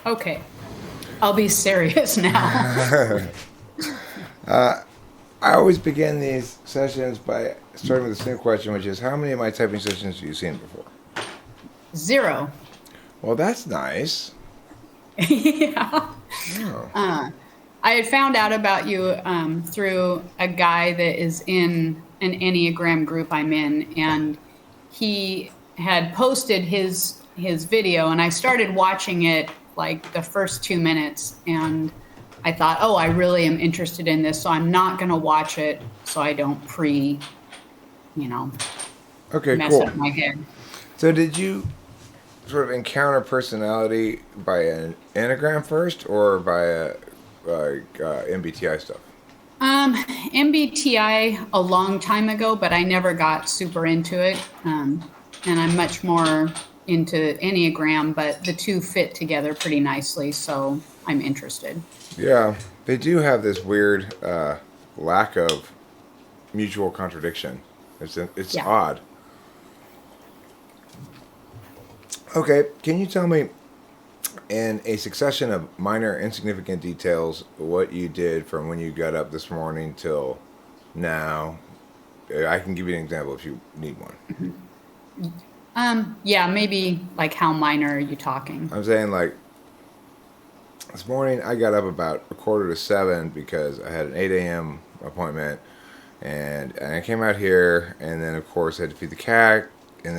Okay. I'll be serious now. I always begin these sessions by starting with the same question, which is, how many of my typing sessions have you seen before? 0. Well, that's nice. Yeah. Oh. I had found out about you through a guy that is in an Enneagram group I'm in, and he had posted his video, and I started watching it like the first 2 minutes, and I thought, oh, I really am interested in this, so I'm not going to watch it, so I don't you know, Okay, mess cool. up my head. So did you sort of encounter personality by an Enneagram first or by MBTI stuff? MBTI a long time ago, but I never got super into it. And I'm much more into Enneagram, but the two fit together pretty nicely, so I'm interested. Yeah, they do have this weird lack of mutual contradiction. It's Yeah. odd. Okay, can you tell me in a succession of minor insignificant details what you did from when you got up this morning till now? I can give you an example if you need one. Yeah, maybe like how minor are you talking? I'm saying like this morning I got up about 6:45 because I had an 8 a.m. appointment, and I came out here, and then of course I had to feed the cat, and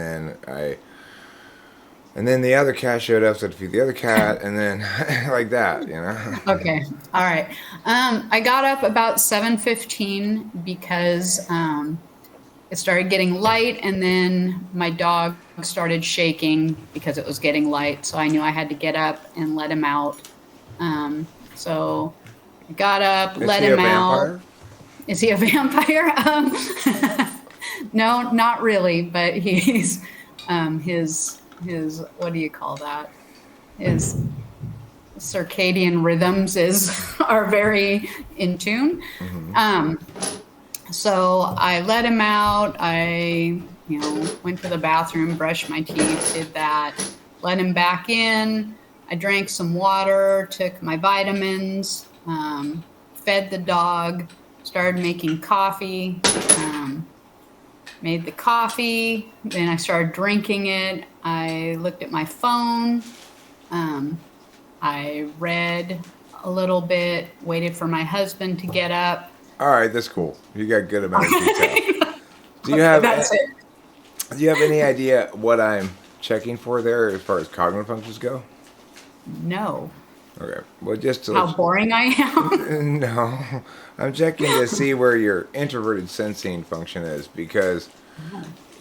then the other cat showed up, so I had to feed the other cat, and then like that, you know. Okay. All right. I got up about 7:15 because it started getting light, and then my dog started shaking because it was getting light. So I knew I had to get up and let him out. So I got up, Is let he a him out. vampire? Is he a vampire? No, not really, but he's his what do you call that? His circadian rhythms is are very in tune. Mm-hmm. So I let him out. I, went to the bathroom, brushed my teeth, did that, let him back in. I drank some water, took my vitamins, fed the dog, started making coffee, made the coffee. Then I started drinking it. I looked at my phone. I read a little bit, waited for my husband to get up. All right, that's cool. You got a good amount of detail. Do you Okay, have that's it. Do you have any idea what I'm checking for there as far as cognitive functions go? No. Okay. Well, just to How boring I am. no, I'm checking to see where your introverted sensing function is because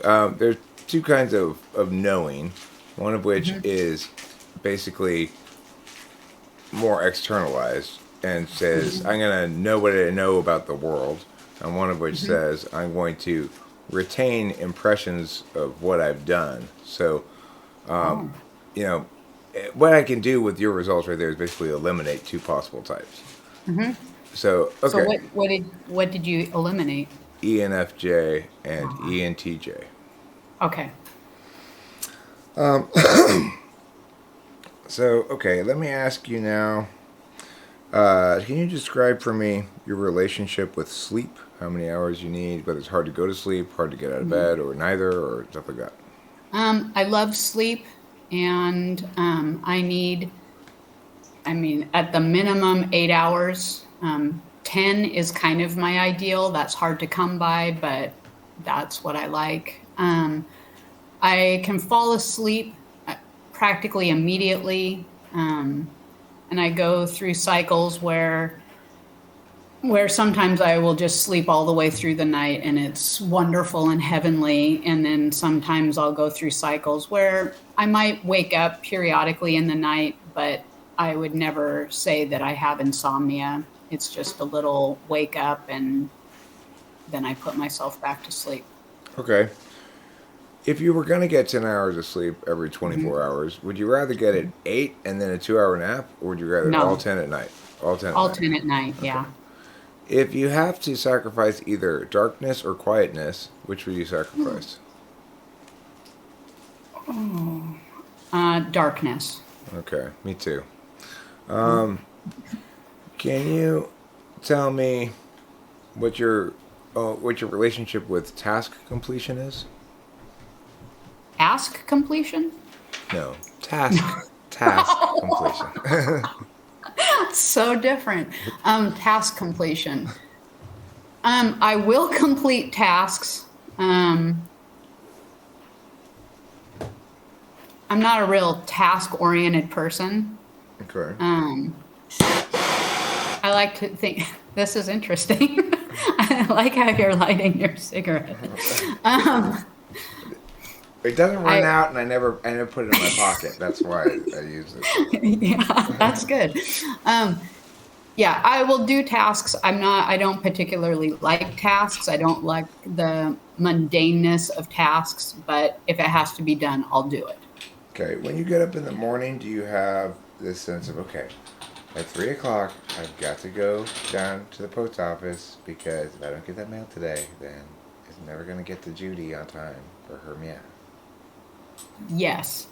there's two kinds of knowing. One of which is basically more externalized and says, I'm going to know what I know about the world. And one of which says, I'm going to retain impressions of what I've done. So, Oh. you know, what I can do with your results right there is basically eliminate two possible types. So, So okay, what did you eliminate? ENFJ and ENTJ. Okay. So, okay, let me ask you now. Can you describe for me your relationship with sleep? How many hours you need? Whether it's hard to go to sleep, hard to get out of bed, or neither, or stuff like that. I love sleep, and at the minimum 8 hours. 10 is kind of my ideal. That's hard to come by, but that's what I like. I can fall asleep practically immediately, and I go through cycles where sometimes I will just sleep all the way through the night and it's wonderful and heavenly. And then sometimes I'll go through cycles where I might wake up periodically in the night, but I would never say that I have insomnia. It's just a little wake up and then I put myself back to sleep. Okay. If you were going to get 10 hours of sleep every Mhm. 24 hours, would you rather get it 8 and then a 2 hour nap, or would you rather all No, 10 at night? All 10 at all night. 10 at night. Okay. Yeah. If you have to sacrifice either darkness or quietness, which would you sacrifice? Darkness. Okay, me too. Can you tell me what your relationship with task completion is? Ask completion? No, task completion. So different. Task completion. I will complete tasks. I'm not a real task-oriented person. Okay. I like to think this is interesting. I like how you're lighting your cigarette. It doesn't run I out, and I never put it in my pocket. That's why I use it. yeah, that's good. Yeah, I will do tasks. I don't particularly like tasks. I don't like the mundaneness of tasks, but if it has to be done, I'll do it. Okay. When you get up in the morning, do you have this sense of, okay, at 3 o'clock, I've got to go down to the post office because if I don't get that mail today, then it's never going to get to Judy on time for her meow. Yes,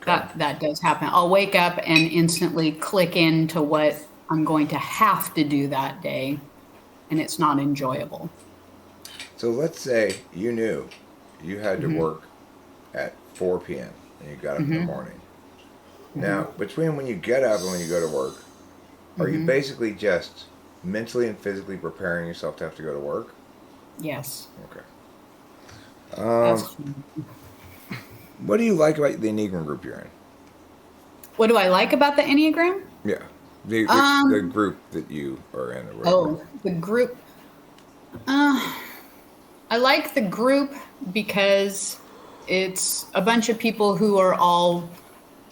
Okay. that does happen. I'll wake up and instantly click into what I'm going to have to do that day, and it's not enjoyable. So let's say you knew you had to work at 4 p.m. and you got up in the morning. Now, between when you get up and when you go to work, are you basically just mentally and physically preparing yourself to have to go to work? Yes. Okay. That's, What do you like about the Enneagram group you're in? what do I like about the Enneagram? Yeah. The group that you are in. Or whatever. Oh, the group. I like the group because it's a bunch of people who are all,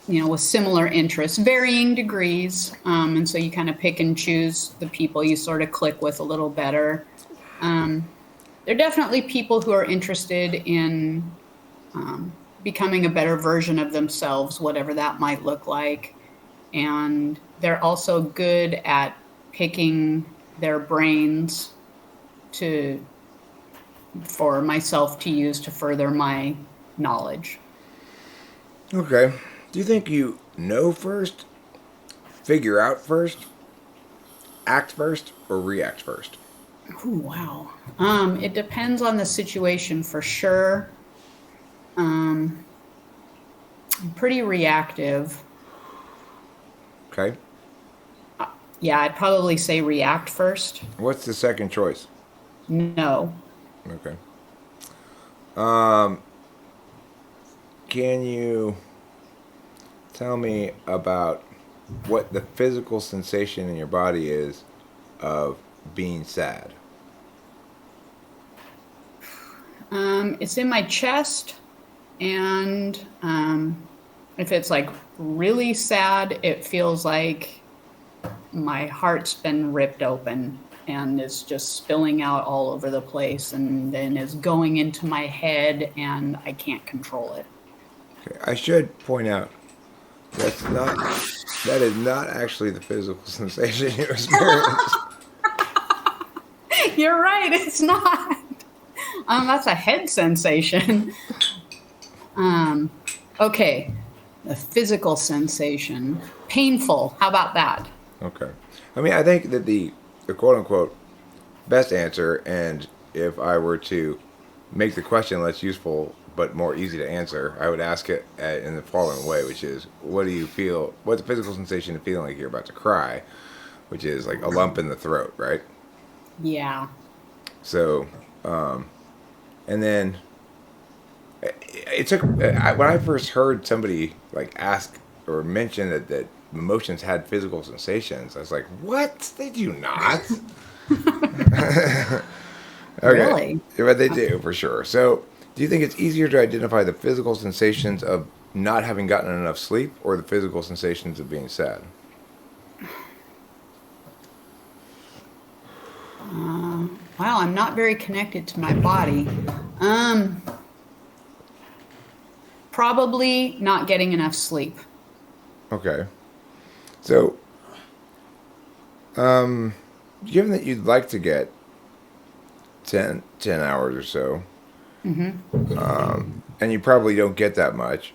with similar interests, varying degrees. And so you kind of pick and choose the people you sort of click with a little better. They're definitely people who are interested in becoming a better version of themselves, whatever that might look like. And they're also good at picking their brains for myself to use to further my knowledge. Okay. Do you think you know first, figure out first, act first, or react first? Ooh, wow. It depends on the situation for sure. I'm pretty reactive. Okay. Yeah, I'd probably say react first. What's the second choice? No. Okay. Can you tell me about what the physical sensation in your body is of being sad? It's in my chest, and if it's like really sad, it feels like my heart's been ripped open and it's just spilling out all over the place, and then is going into my head and I can't control it. Okay. I should point out that is not actually the physical sensation you experience. You're right, it's not. That's a head sensation. Okay, the physical sensation. Painful. How about that? Okay. I mean, I think that the quote unquote best answer, and if I were to make the question less useful but more easy to answer, I would ask it in the following way, which is, what do you feel? What's the physical sensation of feeling like you're about to cry, which is like a lump in the throat, right? Yeah. So, and then it took when I first heard somebody like ask or mention that emotions had physical sensations, I was like, what? They do not. Okay. Really? But they do, for sure. So, do you think it's easier to identify the physical sensations of not having gotten enough sleep or the physical sensations of being sad? Wow, I'm not very connected to my body. Probably not getting enough sleep. Okay. So, given that you'd like to get 10 hours or so, and you probably don't get that much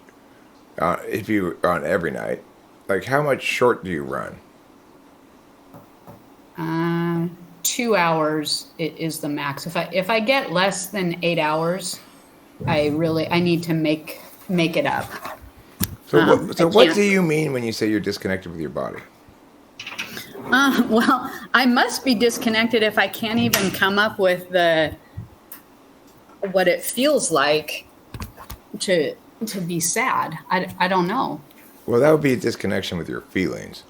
if you on every night, like how much short do you run? 2 hours is the max. If I get less than 8 hours, I need to make it up. I What can't. do you mean when you say you're disconnected with your body? Well, I must be disconnected if I can't even come up with what it feels like to be sad. I don't know. Well, that would be a disconnection with your feelings.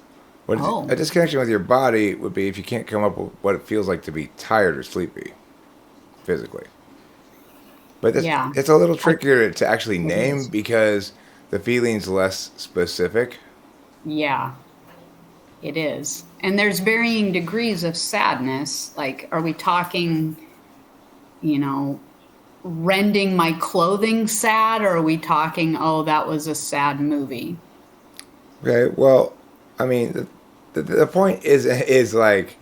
Oh, A disconnection with your body would be if you can't come up with what it feels like to be tired or sleepy physically. But yeah. it's a little trickier to actually It name is. because the feeling's less specific. Yeah, it is. And there's varying degrees of sadness. Like, are we talking, you know, rending my clothing sad, or are we talking, oh, that was a sad movie? Okay, well, I mean, the point is like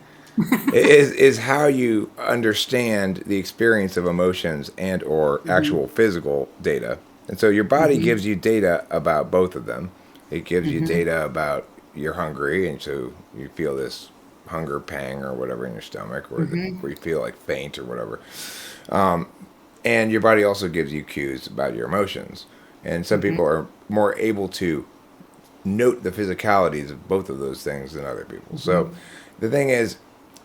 is how you understand the experience of emotions and or Hmm. actual physical data. And so your body Hmm. gives you data about both of them. It gives you Hmm. data about you're hungry, and so you feel this hunger pang or whatever in your stomach, Hmm. where you feel like faint or whatever. And your body also gives you cues about your emotions. And some Hmm. people are more able to note the physicalities of both of those things than other people. So Hmm. the thing is,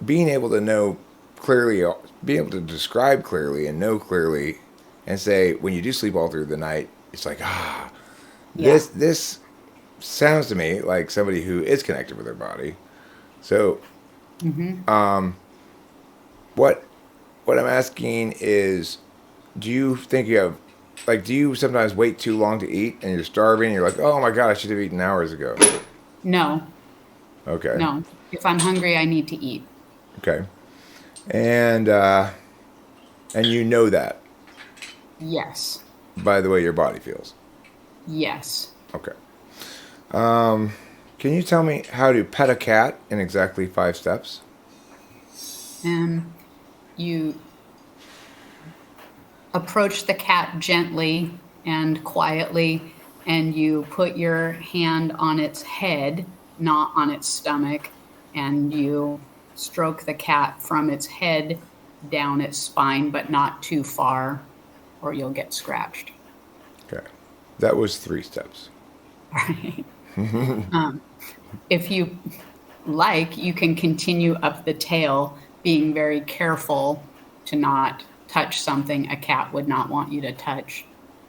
being able to know clearly, being able to describe clearly and know clearly, and say when you do sleep all through the night, it's like Yeah. this sounds to me like somebody who is connected with their body. So Hmm. what what I'm asking is, do you think you have like do you sometimes wait too long to eat and you're starving and you're like, oh my god, I should have eaten hours ago? No, Okay, no. If I'm hungry, I need to eat. okay, and uh, and you know that Yes. by the way your body feels. Yes. Okay. Can you tell me how to pet a cat in exactly 5 steps? And you approach the cat gently and quietly, and you put your hand on its head, not on its stomach, and you stroke the cat from its head down its spine, but not too far, or you'll get scratched. Okay. That was 3 steps. Right. Um, if you like, you can continue up the tail, being very careful to not touch something a cat would not want you to touch.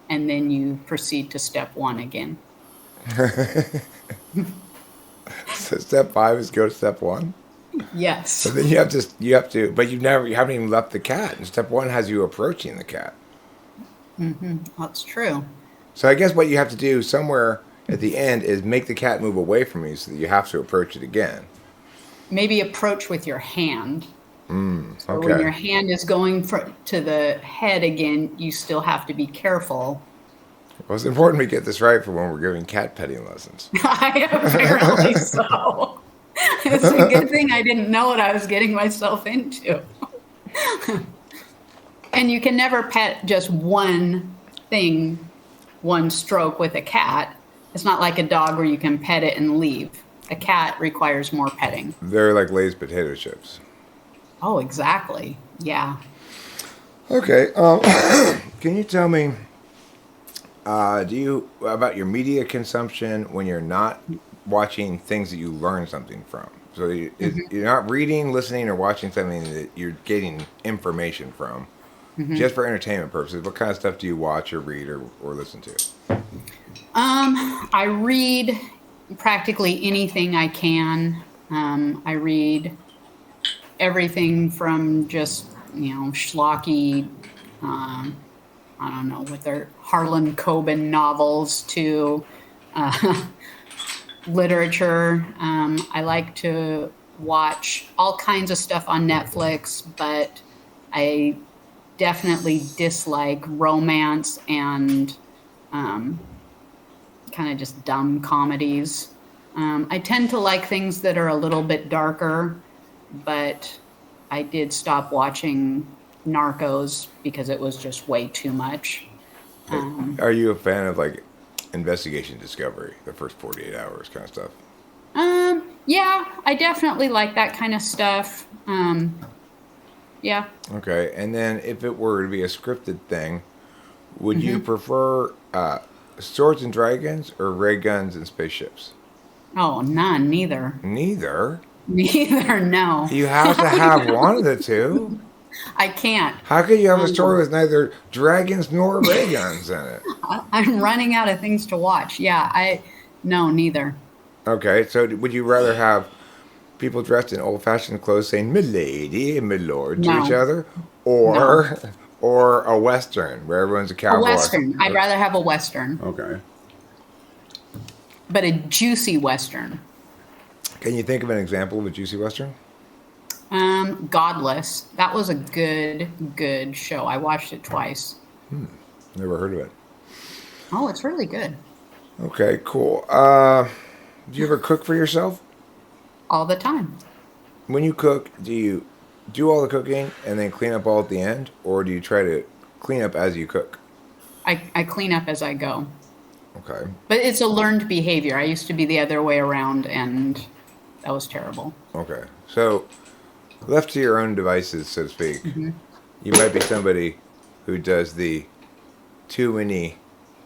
And then you proceed to step one again. So step 5 is go to step 1. Yes. But then you have to, but you haven't even left the cat. And step 1 has you approaching the cat. That's true. So I guess what you have to do somewhere at the end is make the cat move away from you so that you have to approach it again. Maybe approach with your hand. So when Okay. your hand is going to the head again, you still have to be careful. Well, it's important we get this right for when we're giving cat petting lessons. Apparently so. It's a good thing I didn't know what I was getting myself into. And you can never pet just one thing, one stroke with a cat. It's not like a dog where you can pet it and leave. A cat requires more petting. They're like Lay's potato chips. Oh, exactly. Yeah. Okay. Can you tell me, do you about your media consumption when you're not watching things that you learn something from? So you're not reading, listening, or watching something that you're getting information from, just for entertainment purposes. What kind of stuff do you watch or read or listen to? I read practically anything I can. I read everything from just, schlocky, um, I don't know, with their Harlan Coben novels to uh, literature. I like to watch all kinds of stuff on Netflix, but I definitely dislike romance and um, kind of just dumb comedies. I tend to like things that are a little bit darker, but I did stop watching Narcos because it was just way too much. Um, Are you a fan of like investigation discovery, the first 48 hours kind of stuff. Yeah, I definitely like that kind of stuff. Yeah. Okay, and then if it were to be a scripted thing, would you Hmm. prefer swords and dragons or ray guns and spaceships? Oh, none, neither. Neither. Neither, no. You have to have one of the two. I can't. How could you have a story Um, with neither dragons nor ray guns in it? I'm running out of things to watch. Yeah, no, neither. Okay, so would you rather have people dressed in old-fashioned clothes saying "milady" and "milord" to each No, other, no. or a western where everyone's a A cowboy? Western. I'd rather have a Western, Okay. but a juicy Western. Can you think of an example of a juicy western? Godless. That was a good show. I watched it twice. Never heard of it. Oh, it's really good. Okay, cool. Do you ever cook for yourself? All the time. When you cook, do you do all the cooking and then clean up all at the end, or do you try to clean up as you cook? I clean up as I go. Okay. But it's a learned behavior. I used to be the other way around, and that was terrible. Okay. So, left to your own devices, so to speak, you might be somebody who does the too many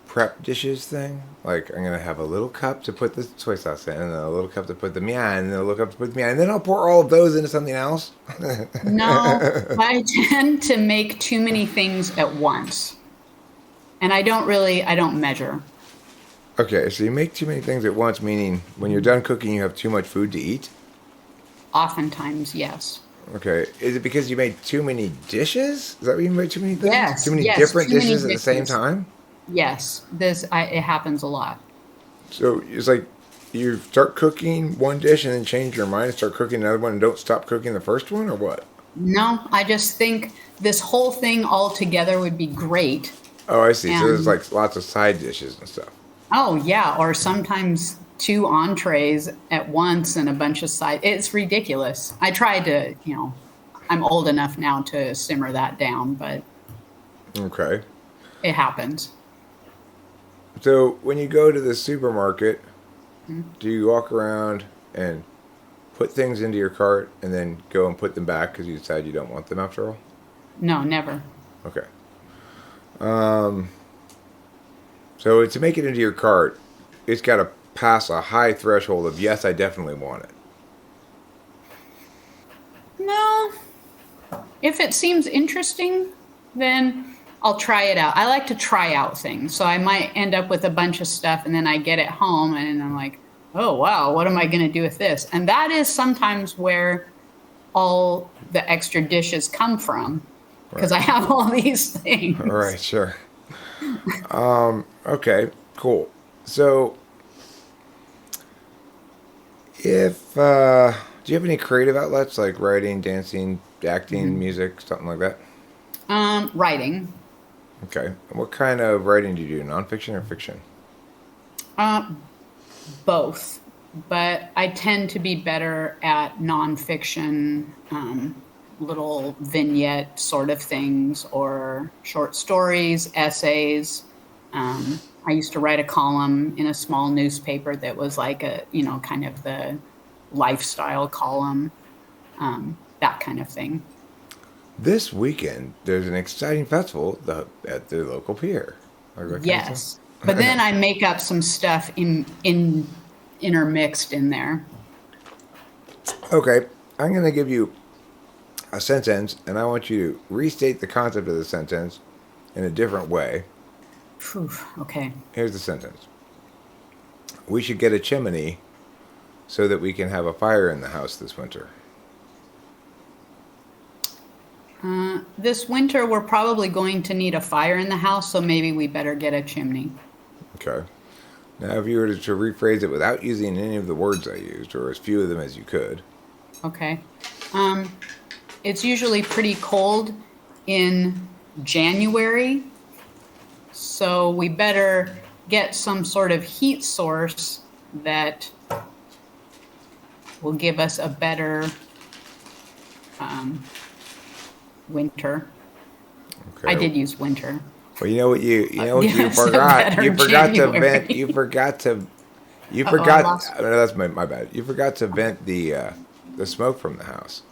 prep dishes thing. Like, I'm going to have a little cup to put the soy sauce in, and then a little cup to put the mian, and then a little cup to put the mian, and then I'll pour all of those into something else. No, I tend to make too many things at once. And I don't measure. Okay, so you make too many things at once, meaning when you're done cooking, you have too much food to eat? Oftentimes, yes. Okay. Is it because you made too many dishes? Is that what you made too many things? Yes, Too many yes, different too many dishes at the same dishes. time? Yes, it happens a lot. So it's like you start cooking one dish and then change your mind and start cooking another one and don't stop cooking the first one, or what? No, I just think this whole thing all together would be great. Oh, I see. So there's And like lots of side dishes and stuff. oh yeah, or sometimes two entrees at once and a bunch of side. It's ridiculous. I tried to, I'm old enough now to simmer that down, but Okay. it happens. So when you go to the supermarket, Hmm. do you walk around and put things into your cart and then go and put them back because you decide you don't want them after all? No, never. Okay. So to make it into your cart, it's got to pass a high threshold of yes, I definitely want it. No. If it seems interesting, then I'll try it out. I like to try out things. So I might end up with a bunch of stuff and then I get it home and I'm like, oh, wow, what am I going to do with this? And that is sometimes where all the extra dishes come from because Right. I have all these things. All right, sure. Okay, cool. So if do you have any creative outlets like writing, dancing, acting, music, something like that? Writing. Okay. And what kind of writing do you do? Nonfiction or fiction? Uh, Both, but I tend to be better at nonfiction, little vignette sort of things, or short stories, essays. I used to write a column in a small newspaper that was like kind of the lifestyle column, that kind of thing. This weekend, there's an exciting festival at the local pier. Like that kind of stuff? Yes, but then I make up some stuff in intermixed in there. Okay, I'm going to give you a sentence, and I want you to restate the concept of the sentence in a different way. Phew, okay. Here's the sentence. We should get a chimney so that we can have a fire in the house this winter. This winter, we're probably going to need a fire in the house, so maybe we better get a chimney. Okay. Now, if you were to rephrase it without using any of the words I used, or as few of them as you could. Okay. It's usually pretty cold in January, so we better get some sort of heat source that will give us a better winter. Okay. I did use winter. Well, you know what you Yes, a forgot. better You forgot to January. vent. You Uh-oh, I forgot. lost. No, that's my bad. You forgot to vent the smoke from the house.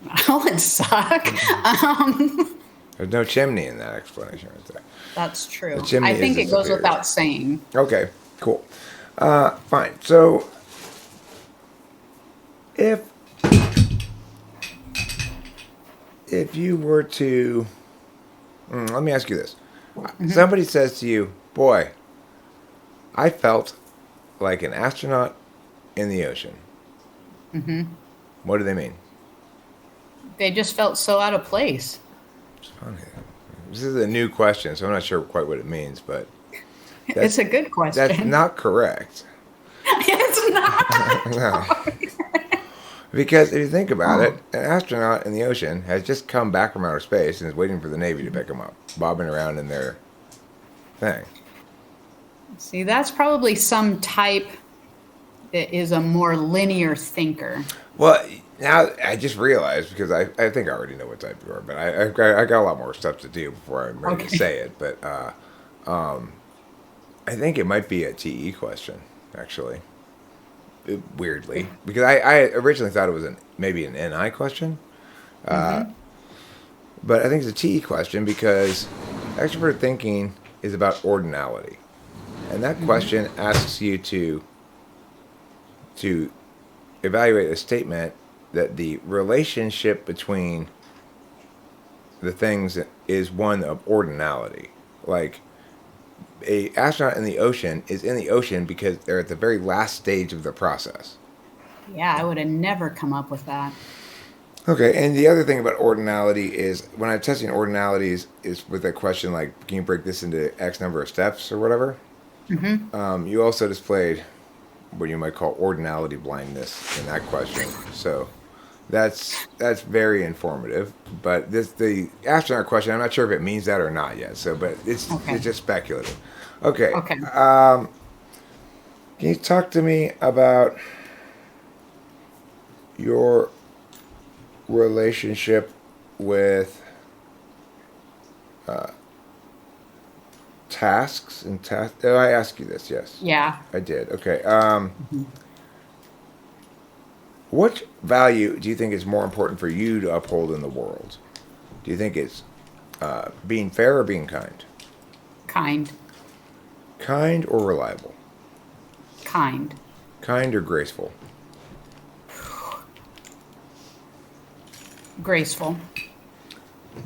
That would suck. There's no chimney in that explanation right there. That's The true. chimney I is think the it goes superior. without saying. Okay, cool. Fine. So if you were to, let me ask you this: somebody says to you, "Boy, I felt like an astronaut in the ocean." What do they mean? They just felt so out of place. It's funny. This is a new question, so I'm not sure quite what it means, but It's a good question. that's not correct. It's not. No. Because if you think about it, an astronaut in the ocean has just come back from outer space and is waiting for the Navy to pick him up, bobbing around in their thing. See, that's probably some type that is a more linear thinker. Well, now I just realized, because I think I already know what type you are, but I got a lot more stuff to do before I'm ready to Okay. say it. But I think it might be a TE question, actually. Weirdly, because I originally thought it was maybe an NI question, but I think it's a TE question because extrovert thinking is about ordinality, and that question asks you to evaluate a statement that the relationship between the things is one of ordinality. Like, a astronaut in the ocean is in the ocean because they're at the very last stage of the process. Yeah, I would have never come up with that. Okay, and the other thing about ordinality is when I'm testing ordinalities is with a question like, can you break this into X number of steps or whatever? You also displayed what you might call ordinality blindness in that question. So that's very informative. But the astronaut question, I'm not sure if it means that or not yet. So, but it's just speculative. Okay. Okay. Can you talk to me about your relationship with tasks and tasks? Did I ask you this? Yes. Yeah. I did. Okay. What value do you think is more important for you to uphold in the world? Do you think it's being fair or being kind? Kind. Kind or reliable? Kind. Kind or graceful? Graceful.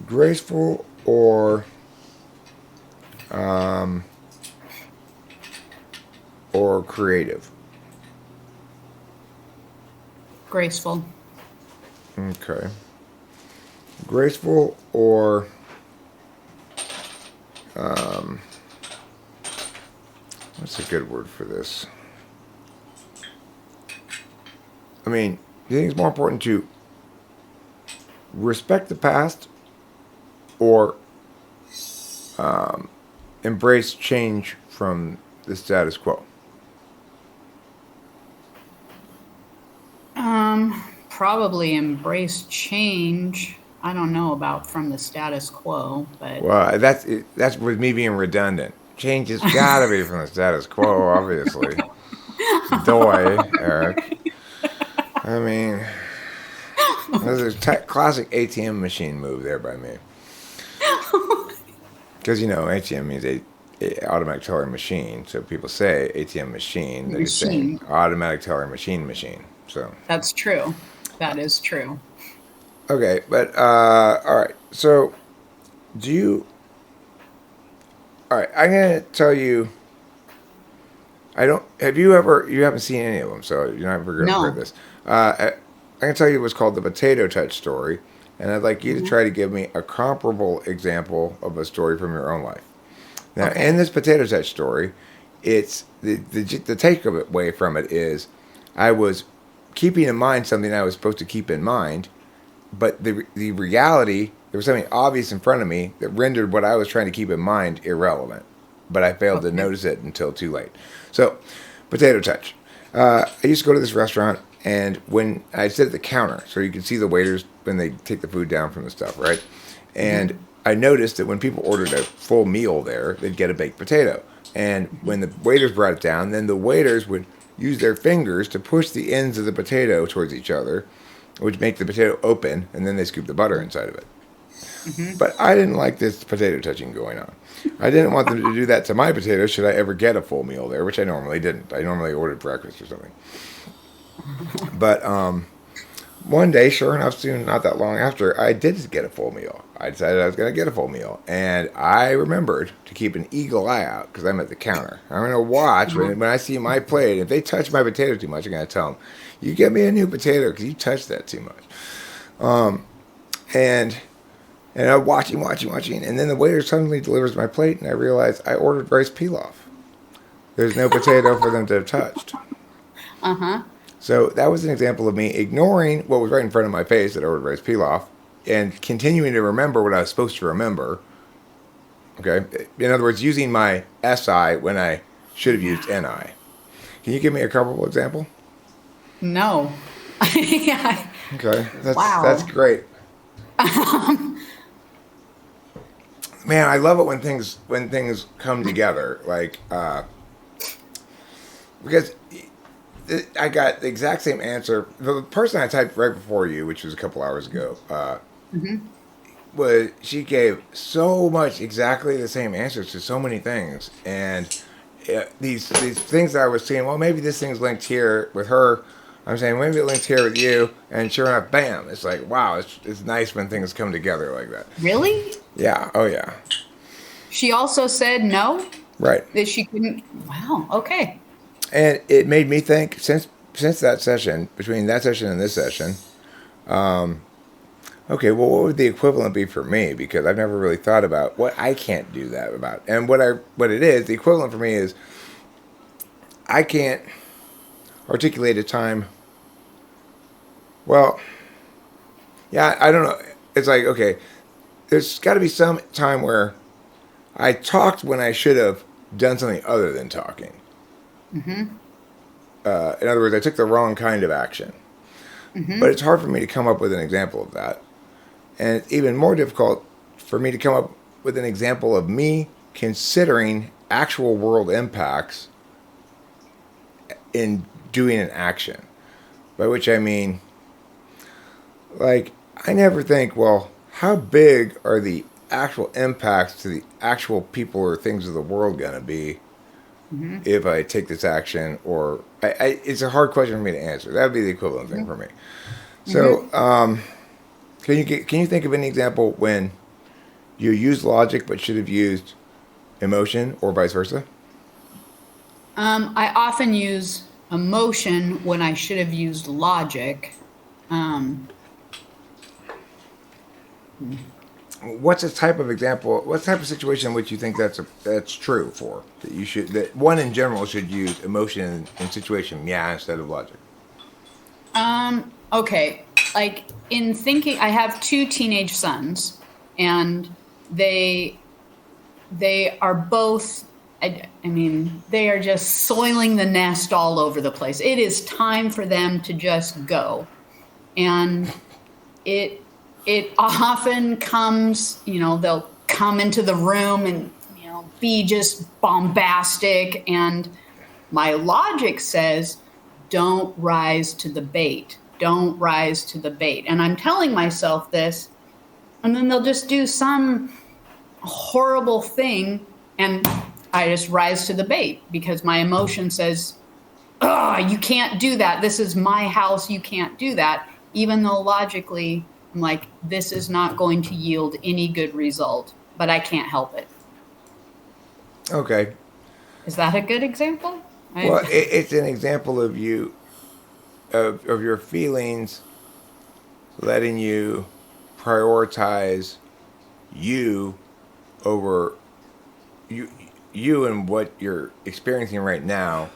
Graceful or creative? Graceful. Okay. Graceful or what's a good word for this? I mean, do you think it's more important to respect the past or embrace change from the status quo? Probably embrace change. I don't know about from the status quo, but Well, that's with me being redundant. Change has got to be from the status quo, obviously. Doy, Eric. I mean, this is a classic ATM machine move there by me. Because, ATM means a automatic teller machine. So people say ATM machine, they're just saying Machine. automatic teller machine. So, That's true. That is true. okay, but, all right. So, all right, I'm going to tell you, you haven't seen any of them, so you're not ever going to No. hear this. I'm going to tell you what's called the potato touch story, and I'd like you to try to give me a comparable example of a story from your own life. Now, in this potato touch story, it's the takeaway from it is I was keeping in mind something I was supposed to keep in mind, but the reality, there was something obvious in front of me that rendered what I was trying to keep in mind irrelevant, but I failed to notice it until too late. So, potato touch. I used to go to this restaurant, and when I sit at the counter, so you can see the waiters when they take the food down from the stuff, right? And I noticed that when people ordered a full meal there, they'd get a baked potato. And when the waiters brought it down, then the waiters would use their fingers to push the ends of the potato towards each other, which make the potato open, and then they scoop the butter inside of it. Mm-hmm. But I didn't like this potato touching going on. I didn't want them to do that to my potatoes should I ever get a full meal there, which I normally didn't. I normally ordered breakfast or something. But one day, sure enough, soon, not that long after, I did get a full meal. I decided I was going to get a full meal. And I remembered to keep an eagle eye out because I'm at the counter. I'm going to watch when I see my plate. If they touch my potato too much, I'm going to tell them, you get me a new potato because you touched that too much. And I'm watching. And then the waiter suddenly delivers my plate, and I realize I ordered rice pilaf. There's no potato for them to have touched. Uh-huh. So that was an example of me ignoring what was right in front of my face that I ordered rice pilaf and continuing to remember what I was supposed to remember. Okay? In other words, using my SI when I should have used NI. Can you give me a comparable example? No. Yeah. Okay. Wow. That's great. Man, I love it when things come together. Like, because I got the exact same answer. The person I typed right before you, which was a couple hours ago, she gave so much exactly the same answers to so many things, and these things that I was seeing. Well, maybe this thing's linked here with her. I'm saying maybe it linked here with you, and sure enough, bam! It's like wow, it's nice when things come together like that. Really? Yeah. Oh yeah. She also said no? Right. That she couldn't. Wow. Okay. And it made me think since that session, between that session and this session, okay, well, what would the equivalent be for me? Because I've never really thought about what I can't do that about. And what it is, the equivalent for me is I can't articulate a time. Well, yeah, I don't know. It's like, okay, there's got to be some time where I talked when I should have done something other than talking. Mm-hmm. In other words, I took the wrong kind of action. Mm-hmm. But it's hard for me to come up with an example of that. And it's even more difficult for me to come up with an example of me considering actual world impacts in doing an action. By which I mean, like, I never think, well, how big are the actual impacts to the actual people or things of the world going to be if I take this action? Or it's a hard question for me to answer. That would be the equivalent thing for me. So, can you think of any example when you used logic but should have used emotion, or vice versa? I often use emotion when I should have used logic. What's a type of example? What type of situation in which you think that's true for that one in general should use emotion in situation instead of logic? Okay, like in thinking, I have 2 teenage sons, and they are both. I mean, they are just soiling the nest all over the place. It is time for them to just go, and it often comes, they'll come into the room and, be just bombastic. And my logic says, don't rise to the bait. Don't rise to the bait. And I'm telling myself this, and then they'll just do some horrible thing, and I just rise to the bait because my emotion says, you can't do that. This is my house. You can't do that. Even though logically, I'm like, this is not going to yield any good result, but I can't help it. Okay. Is that a good example? Well, it's an example of you, of your feelings letting you prioritize you over you and what you're experiencing right now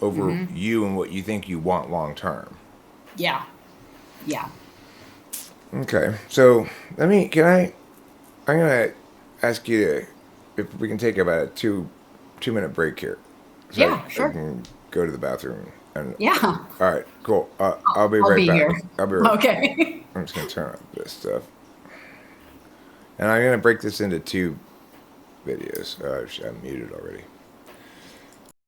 over you and what you think you want long term. Yeah. Okay, so I'm gonna ask you to, if we can take about a two-minute break here. So Yeah, sure. I can go to the bathroom. Yeah. All right, cool. I'll be right back. Here. I'll be right back. Okay. I'm just gonna turn off this stuff. And I'm going to break this into two videos. I'm muted already.